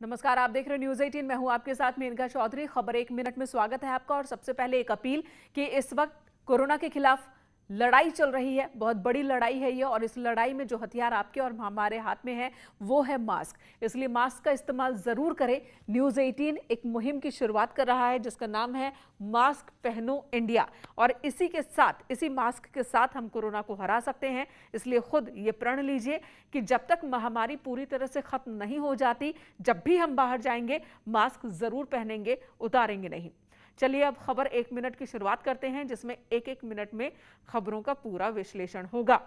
नमस्कार, आप देख रहे हैं न्यूज 18। मैं हूं आपके साथ मेनका चौधरी। खबर एक मिनट में स्वागत है आपका। और सबसे पहले एक अपील कि इस वक्त कोरोना के खिलाफ लड़ाई चल रही है, बहुत बड़ी लड़ाई है ये। और इस लड़ाई में जो हथियार आपके और हमारे हाथ में है वो है मास्क। इसलिए मास्क का इस्तेमाल जरूर करें। न्यूज 18 एक मुहिम की शुरुआत कर रहा है जिसका नाम है मास्क पहनो इंडिया। और इसी मास्क के साथ हम कोरोना को हरा सकते हैं। इसलिए खुद ये प्रण लीजिए कि जब तक महामारी पूरी तरह से खत्म नहीं हो जाती, जब भी हम बाहर जाएंगे मास्क जरूर पहनेंगे, उतारेंगे नहीं। चलिए अब खबर एक मिनट की शुरुआत करते हैं, जिसमें एक एक मिनट में खबरों का पूरा विश्लेषण होगा।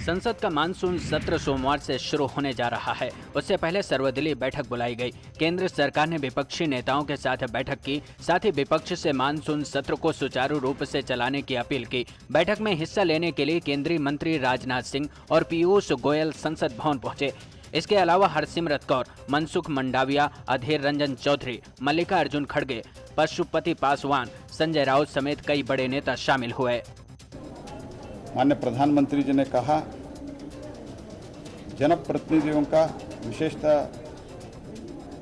संसद का मानसून सत्र सोमवार से शुरू होने जा रहा है। उससे पहले सर्वदलीय बैठक बुलाई गई। केंद्र सरकार ने विपक्षी नेताओं के साथ बैठक की, साथ ही विपक्ष से मानसून सत्र को सुचारू रूप से चलाने की अपील की। बैठक में हिस्सा लेने के लिए केंद्रीय मंत्री राजनाथ सिंह और पीयूष गोयल संसद भवन पहुंचे। इसके अलावा हरसिमरत कौर, मनसुख मंडाविया, अधीर रंजन चौधरी, मल्लिकार्जुन खड़गे, पशुपति पासवान, संजय राउत समेत कई बड़े नेता शामिल हुए। माननीय प्रधानमंत्री जी ने कहा, जनप्रतिनिधियों का, विशेषतः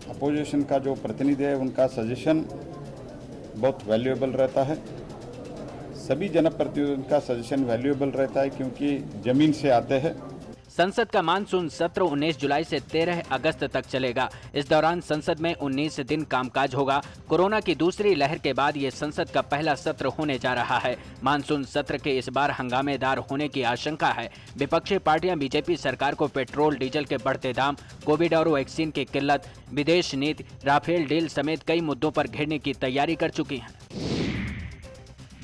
अपोजिशन का जो प्रतिनिधि है, उनका सजेशन बहुत वैल्यूएबल रहता है। सभी जनप्रतिनिधियों का सजेशन वैल्यूएबल रहता है क्योंकि जमीन से आते हैं। संसद का मानसून सत्र 19 जुलाई से 13 अगस्त तक चलेगा। इस दौरान संसद में 19 दिन कामकाज होगा। कोरोना की दूसरी लहर के बाद ये संसद का पहला सत्र होने जा रहा है। मानसून सत्र के इस बार हंगामेदार होने की आशंका है। विपक्षी पार्टियां बीजेपी सरकार को पेट्रोल डीजल के बढ़ते दाम, कोविड और वैक्सीन की किल्लत, विदेश नीति, राफेल डील समेत कई मुद्दों पर घेरने की तैयारी कर चुकी हैं।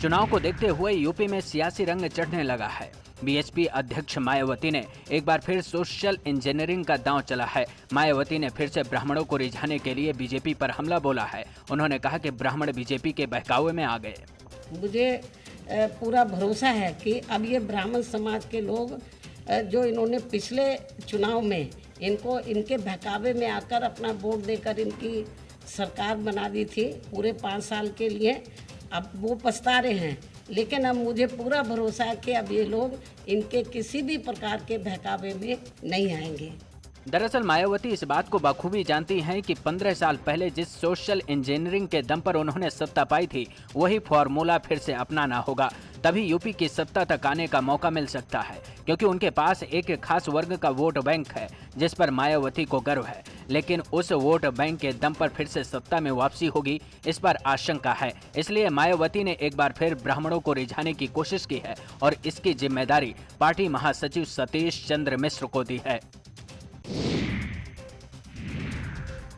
चुनाव को देखते हुए यूपी में सियासी रंग चढ़ने लगा है। बीएसपी अध्यक्ष मायावती ने एक बार फिर सोशल इंजीनियरिंग का दांव चला है। मायावती ने फिर से ब्राह्मणों को रिझाने के लिए बीजेपी पर हमला बोला है। उन्होंने कहा कि ब्राह्मण बीजेपी के बहकावे में आ गए। मुझे पूरा भरोसा है कि अब ये ब्राह्मण समाज के लोग जो इन्होंने पिछले चुनाव में इनके बहकावे में आकर अपना वोट देकर इनकी सरकार बना दी थी पूरे 5 साल के लिए, अब वो पछता रहे हैं। लेकिन अब मुझे पूरा भरोसा है कि अब ये लोग इनके किसी भी प्रकार के बहकावे में नहीं आएंगे। दरअसल मायावती इस बात को बखूबी जानती हैं कि 15 साल पहले जिस सोशल इंजीनियरिंग के दम पर उन्होंने सत्ता पाई थी, वही फॉर्मूला फिर से अपनाना होगा। तभी यूपी की सत्ता तक आने का मौका मिल सकता है, क्योंकि उनके पास एक खास वर्ग का वोट बैंक है जिस पर मायावती को गर्व है। लेकिन उस वोट बैंक के दम पर फिर से सत्ता में वापसी होगी, इस पर आशंका है। इसलिए मायावती ने एक बार फिर ब्राह्मणों को रिझाने की कोशिश की है और इसकी जिम्मेदारी पार्टी महासचिव सतीश चंद्र मिश्र को दी है।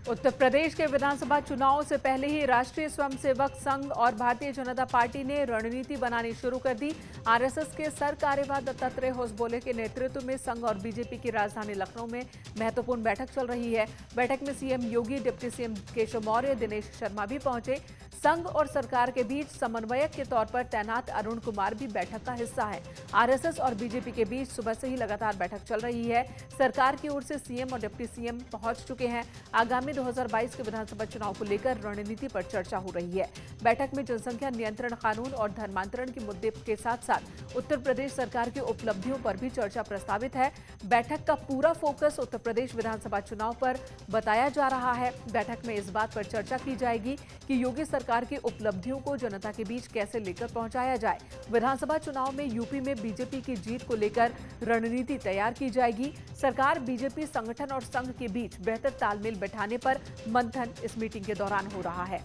उत्तर प्रदेश के विधानसभा चुनाव से पहले ही राष्ट्रीय स्वयंसेवक संघ और भारतीय जनता पार्टी ने रणनीति बनानी शुरू कर दी। आरएसएस के सर कार्यवाह दत्तात्रेय होसबोले के नेतृत्व में संघ और बीजेपी की राजधानी लखनऊ में महत्वपूर्ण बैठक चल रही है। बैठक में सीएम योगी, डिप्टी सीएम केशव मौर्य, दिनेश शर्मा भी पहुंचे। संघ और सरकार के बीच समन्वयक के तौर पर तैनात अरुण कुमार भी बैठक का हिस्सा है। आरएसएस और बीजेपी के बीच सुबह से ही लगातार बैठक चल रही है। सरकार की ओर से सीएम और डिप्टी सीएम पहुंच चुके हैं। आगामी 2022 के विधानसभा चुनाव को लेकर रणनीति पर चर्चा हो रही है। बैठक में जनसंख्या नियंत्रण कानून और धर्मांतरण के मुद्दे के साथ साथ उत्तर प्रदेश सरकार की उपलब्धियों पर भी चर्चा प्रस्तावित है। बैठक का पूरा फोकस उत्तर प्रदेश विधानसभा चुनाव पर बताया जा रहा है। बैठक में इस बात पर चर्चा की जाएगी कि योगी सरकार की उपलब्धियों को जनता के बीच कैसे लेकर पहुंचाया जाए। विधानसभा चुनाव में यूपी में बीजेपी की जीत को लेकर रणनीति तैयार की जाएगी। सरकार, बीजेपी, संगठन और संघ के बीच बेहतर तालमेल बैठाने पर मंथन इस मीटिंग के दौरान हो रहा है।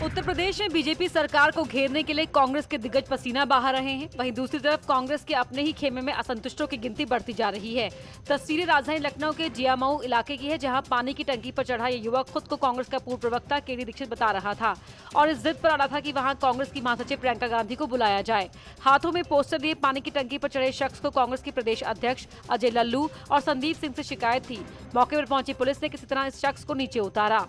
उत्तर प्रदेश में बीजेपी सरकार को घेरने के लिए कांग्रेस के दिग्गज पसीना बहा रहे हैं। वहीं दूसरी तरफ कांग्रेस के अपने ही खेमे में असंतुष्टों की गिनती बढ़ती जा रही है। तस्वीरें राजधानी लखनऊ के जियामऊ इलाके की है, जहां पानी की टंकी पर चढ़ा ये युवक खुद को कांग्रेस का पूर्व प्रवक्ता केडी दीक्षित बता रहा था और इस जिद पर अड़ा था कि वहां कांग्रेस की महासचिव प्रियंका गांधी को बुलाया जाए। हाथों में पोस्टर लिए पानी की टंकी पर चढ़े शख्स को कांग्रेस के प्रदेश अध्यक्ष अजय लल्लू और संदीप सिंह से शिकायत थी। मौके पर पहुंची पुलिस ने किसी तरह इस शख्स को नीचे उतारा।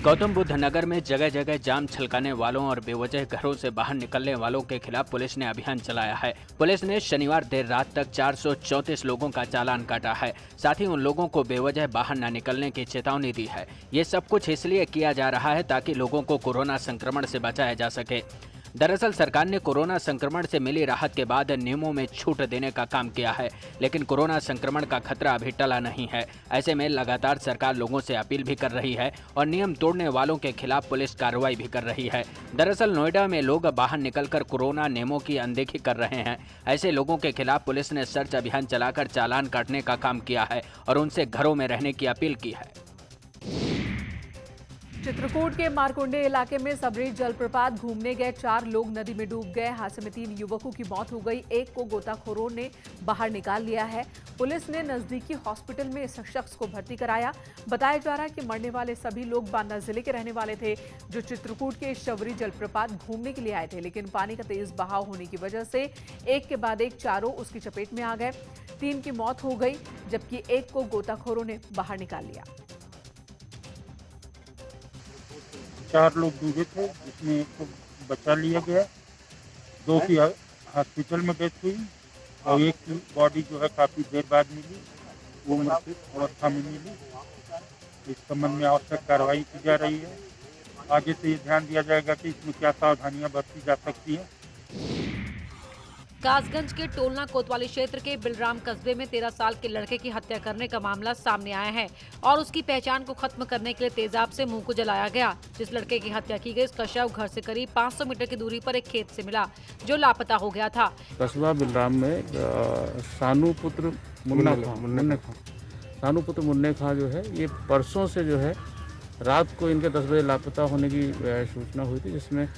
गौतम बुद्ध नगर में जगह जगह जाम छलकाने वालों और बेवजह घरों से बाहर निकलने वालों के खिलाफ पुलिस ने अभियान चलाया है। पुलिस ने शनिवार देर रात तक 434 लोगों का चालान काटा है। साथ ही उन लोगों को बेवजह बाहर न निकलने की चेतावनी दी है। ये सब कुछ इसलिए किया जा रहा है ताकि लोगों को कोरोना संक्रमण से बचाया जा सके। दरअसल सरकार ने कोरोना संक्रमण से मिली राहत के बाद नियमों में छूट देने का काम किया है, लेकिन कोरोना संक्रमण का खतरा अभी टला नहीं है। ऐसे में लगातार सरकार लोगों से अपील भी कर रही है और नियम तोड़ने वालों के खिलाफ पुलिस कार्रवाई भी कर रही है। दरअसल नोएडा में लोग बाहर निकलकर कोरोना नियमों की अनदेखी कर रहे हैं। ऐसे लोगों के खिलाफ पुलिस ने सर्च अभियान चलाकर चालान काटने का काम किया है और उनसे घरों में रहने की अपील की है। चित्रकूट के मारकुंडे इलाके में सबरी जलप्रपात घूमने गए 4 लोग नदी में डूब गए। हादसे में 3 युवकों की मौत हो गई, एक को गोताखोरों ने बाहर निकाल लिया है। पुलिस ने नजदीकी हॉस्पिटल में इस शख्स को भर्ती कराया। बताया जा रहा है कि मरने वाले सभी लोग बांदा जिले के रहने वाले थे, जो चित्रकूट के सबरी जलप्रपात घूमने के लिए आए थे, लेकिन पानी का तेज बहाव होने की वजह से एक के बाद एक चारों उसकी चपेट में आ गए। 3 की मौत हो गई, जबकि एक को गोताखोरों ने बाहर निकाल लिया। 4 लोग डूबे थे, जिसमें एक को बचा लिया गया, 2 की हॉस्पिटल में डेथ हुई और एक की बॉडी जो है काफ़ी देर बाद मिली, वो मृत अवस्था में मिली। इस संबंध में आवश्यक कार्रवाई की जा रही है। आगे से ये ध्यान दिया जाएगा कि इसमें क्या सावधानियां बरती जा सकती है। कासगंज के टोलना कोतवाली क्षेत्र के बिलराम कस्बे में 13 साल के लड़के की हत्या करने का मामला सामने आया है और उसकी पहचान को खत्म करने के लिए तेजाब से मुंह को जलाया गया। जिस लड़के की हत्या की गई, उसका शव घर से करीब 500 मीटर की दूरी पर एक खेत से मिला, जो लापता हो गया था। कस्बा बिलराम में सानू पुत्र मुन्ने खां जो है, ये परसों से जो है रात को इनके 10 बजे लापता होने की सूचना हुई थी, जिसमें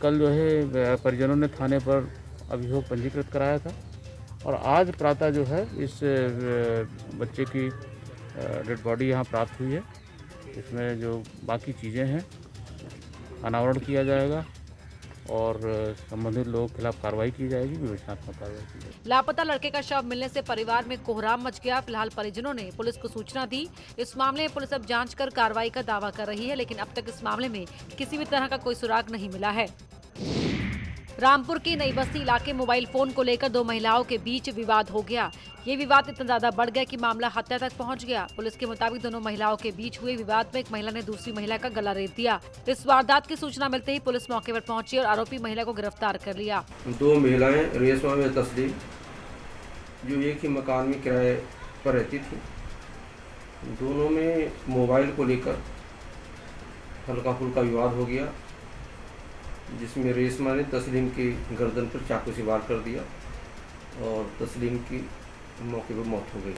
कल जो है परिजनों ने थाने पर अभियोग पंजीकृत कराया था और आज प्रातः जो है इस बच्चे की डेड बॉडी यहाँ प्राप्त हुई है। इसमें जो बाकी चीज़ें हैं अनावरण किया जाएगा और संबंधित लोगों के खिलाफ कार्रवाई की जाएगी, विवेचनात्मक कार्रवाई की जाएगी। लापता लड़के का शव मिलने से परिवार में कोहराम मच गया। फिलहाल परिजनों ने पुलिस को सूचना दी। इस मामले में पुलिस अब जांच कर कार्रवाई का दावा कर रही है, लेकिन अब तक इस मामले में किसी भी तरह का कोई सुराग नहीं मिला है। रामपुर के नई बस्ती इलाके मोबाइल फोन को लेकर 2 महिलाओं के बीच विवाद हो गया। ये विवाद इतना ज्यादा बढ़ गया कि मामला हत्या तक पहुंच गया। पुलिस के मुताबिक दोनों महिलाओं के बीच हुए विवाद में एक महिला ने दूसरी महिला का गला रेत दिया। इस वारदात की सूचना मिलते ही पुलिस मौके पर पहुंची और आरोपी महिला को गिरफ्तार कर लिया। 2 महिलाएं रेशमा में तस्लीम, जो एक ही मकान में किराए पर रहती थी, दोनों में मोबाइल को लेकर हल्का फुल्का विवाद हो गया, जिसमें रेशमा ने तस्लीम की गर्दन पर चाकू से वार कर दिया और तस्लीम की मौके पर मौत हो गई।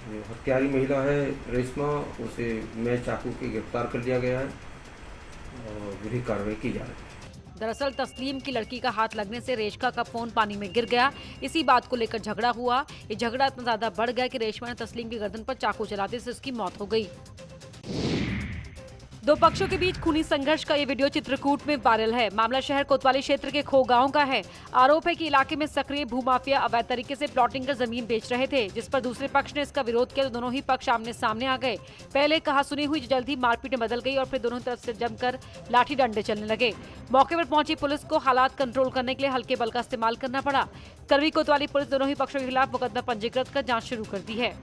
जो हत्यारी महिला है रेशमा, उसे मैं चाकू के गिरफ्तार कर लिया गया है और विधिक कार्रवाई की जा रही है। दरअसल तस्लीम की लड़की का हाथ लगने से रेशमा का फोन पानी में गिर गया। इसी बात को लेकर झगड़ा हुआ। ये झगड़ा इतना ज्यादा बढ़ गया कि रेशमा ने तस्लीम की गर्दन पर चाकू चलाते से उसकी मौत हो गई। 2 पक्षों के बीच खूनी संघर्ष का ये वीडियो चित्रकूट में वायरल है। मामला शहर कोतवाली क्षेत्र के खो गांव का है। आरोप है कि इलाके में सक्रिय भूमाफिया अवैध तरीके से प्लॉटिंग कर जमीन बेच रहे थे, जिस पर दूसरे पक्ष ने इसका विरोध किया तो दोनों ही पक्ष आमने सामने आ गए। पहले कहासुनी हुई, जल्द ही मारपीट में बदल गई और फिर दोनों तरफ से जमकर लाठी डंडे चलने लगे। मौके पर पहुंची पुलिस को हालात कंट्रोल करने के लिए हल्के बल का इस्तेमाल करना पड़ा। करवी कोतवाली पुलिस दोनों ही पक्षों के खिलाफ मुकदमा पंजीकृत कर जाँच शुरू कर दी है।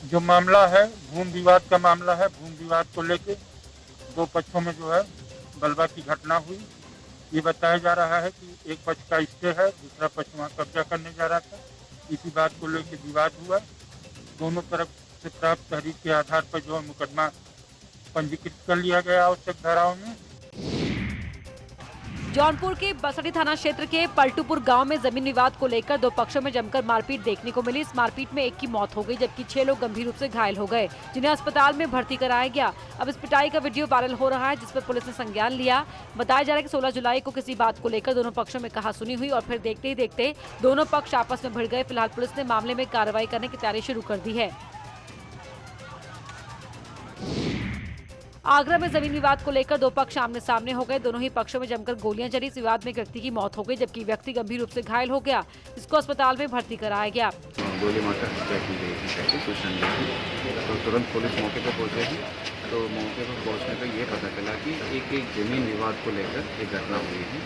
जो मामला है भूमि विवाद का मामला है। भूमि विवाद को लेकर 2 पक्षों में जो है बलवा की घटना हुई। ये बताया जा रहा है कि एक पक्ष का स्टे है, दूसरा पक्ष वहाँ कब्जा करने जा रहा था। इसी बात को लेकर विवाद हुआ। दोनों तरफ से प्राप्त तहरीर के आधार पर जो है मुकदमा पंजीकृत कर लिया गया आवश्यक धाराओं में। जौनपुर के बसड़ी थाना क्षेत्र के पलटूपुर गांव में जमीन विवाद को लेकर 2 पक्षों में जमकर मारपीट देखने को मिली। इस मारपीट में एक की मौत हो गई, जबकि 6 लोग गंभीर रूप से घायल हो गए, जिन्हें अस्पताल में भर्ती कराया गया। अब इस पिटाई का वीडियो वायरल हो रहा है, जिस पर पुलिस ने संज्ञान लिया। बताया जा रहा है कि 16 जुलाई को किसी बात को लेकर दोनों पक्षों में कहासुनी हुई और फिर देखते ही देखते दोनों पक्ष आपस में भिड़ गए। फिलहाल पुलिस ने मामले में कार्रवाई करने की तैयारी शुरू कर दी है। आगरा में जमीन विवाद को लेकर 2 पक्ष आमने सामने हो गए। दोनों ही पक्षों में जमकर गोलियां चली। इस विवाद में एक व्यक्ति की मौत हो गई, जबकि व्यक्ति गंभीर रूप से घायल हो गया, जिसको अस्पताल में भर्ती कराया गया। गोली मारकर हत्या की गई थी, सूचना मिली थी, तो तुरंत पुलिस मौके पर पहुंचेगी। तो मौके पर पहुंचने पर यह पता चला कि एक जमीन विवाद को लेकर एक घटना हुई है।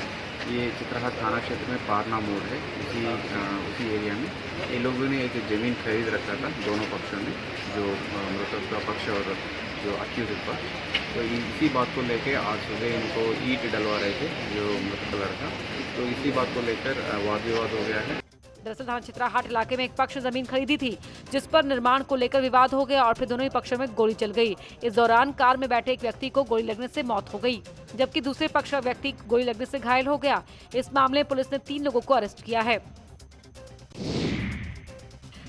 ये चित्रहाट थाना क्षेत्र में पारना मोड़ है, उसी एरिया में ये लोगों ने एक ज़मीन खरीद रखा था, दोनों पक्षों ने, जो मृतक का पक्ष और जो अक्यूज्ड पक्ष। तो इसी बात को लेके आज सुबह इनको ईंट डलवा रहे थे जो मृत कलर का, तो इसी बात को लेकर वाद विवाद हो गया है। दरअसल थाना चित्राहाट इलाके में एक पक्ष जमीन खरीदी थी जिस पर निर्माण को लेकर विवाद हो गया और फिर दोनों ही पक्षों में गोली चल गई। इस दौरान कार में बैठे एक व्यक्ति को गोली लगने से मौत हो गई, जबकि दूसरे पक्ष का व्यक्ति गोली लगने से घायल हो गया। इस मामले में पुलिस ने 3 लोगों को अरेस्ट किया है।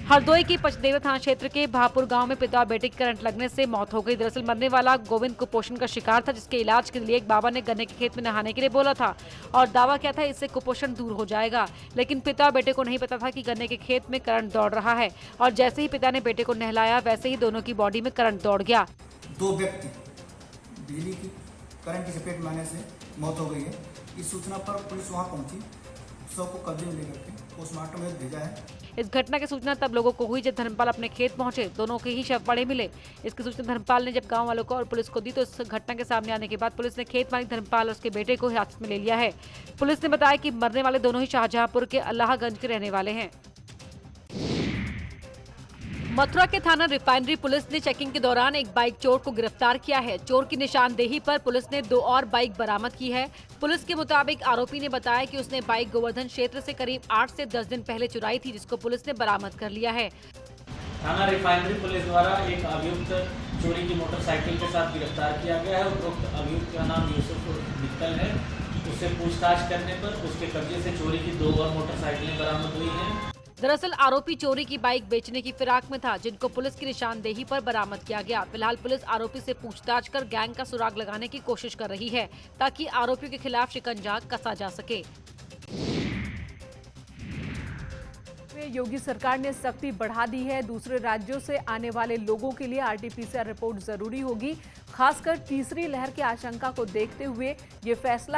हरदोई के पचदेवरा थाना क्षेत्र के भापुर गांव में पिता और बेटे की करंट लगने से मौत हो गई। दरअसल मरने वाला गोविंद कुपोषण का शिकार था, जिसके इलाज के लिए एक बाबा ने गन्ने के खेत में नहाने के लिए बोला था और दावा किया था इससे कुपोषण दूर हो जाएगा। लेकिन पिता और बेटे को नहीं पता था कि गन्ने के खेत में करंट दौड़ रहा है और जैसे ही पिता ने बेटे को नहलाया वैसे ही दोनों की बॉडी में करंट दौड़ गया। 2 व्यक्ति बिजली की करंट की चपेट में आने से मौत हो गई है। इस सूचना पर पुलिस वहां पहुंची, शव को कब्जे में लेकर के पोस्टमार्टम में भेजा है। इस घटना की सूचना तब लोगों को हुई जब धर्मपाल अपने खेत पहुंचे, दोनों के ही शव पड़े मिले। इसकी सूचना धर्मपाल ने जब गांव वालों को और पुलिस को दी तो इस घटना के सामने आने के बाद पुलिस ने खेत मालिक धर्मपाल और उसके बेटे को हिरासत में ले लिया है। पुलिस ने बताया कि मरने वाले दोनों ही शाहजहांपुर के अल्लाहगंज के रहने वाले हैं। मथुरा के थाना रिफाइनरी पुलिस ने चेकिंग के दौरान एक बाइक चोर को गिरफ्तार किया है। चोर की निशानदेही पर पुलिस ने 2 और बाइक बरामद की है। पुलिस के मुताबिक आरोपी ने बताया कि उसने बाइक गोवर्धन क्षेत्र से करीब 8 से 10 दिन पहले चुराई थी, जिसको पुलिस ने बरामद कर लिया है। थाना रिफाइनरी पुलिस द्वारा एक अभियुक्त चोरी की मोटरसाइकिल के साथ गिरफ्तार किया गया है। उपरोक्त अभियुक्त का नाम यूसुफ मित्तल है। उससे पूछताछ करने पर उसके कब्जे से चोरी की 2 और मोटरसाइकिलें बरामद हुई हैं। दरअसल आरोपी चोरी की बाइक बेचने की फिराक में था, जिनको पुलिस की निशानदेही पर बरामद किया गया। फिलहाल पुलिस आरोपी से पूछताछ कर गैंग का सुराग लगाने की कोशिश कर रही है ताकि आरोपियों के खिलाफ शिकंजा कसा जा सके। योगी सरकार ने सख्ती बढ़ा दी है। दूसरे राज्यों से आने वाले लोगों के लिए RT-PCR रिपोर्ट जरूरी होगी। खासकर तीसरी लहर की आशंका को देखते हुए ये फैसला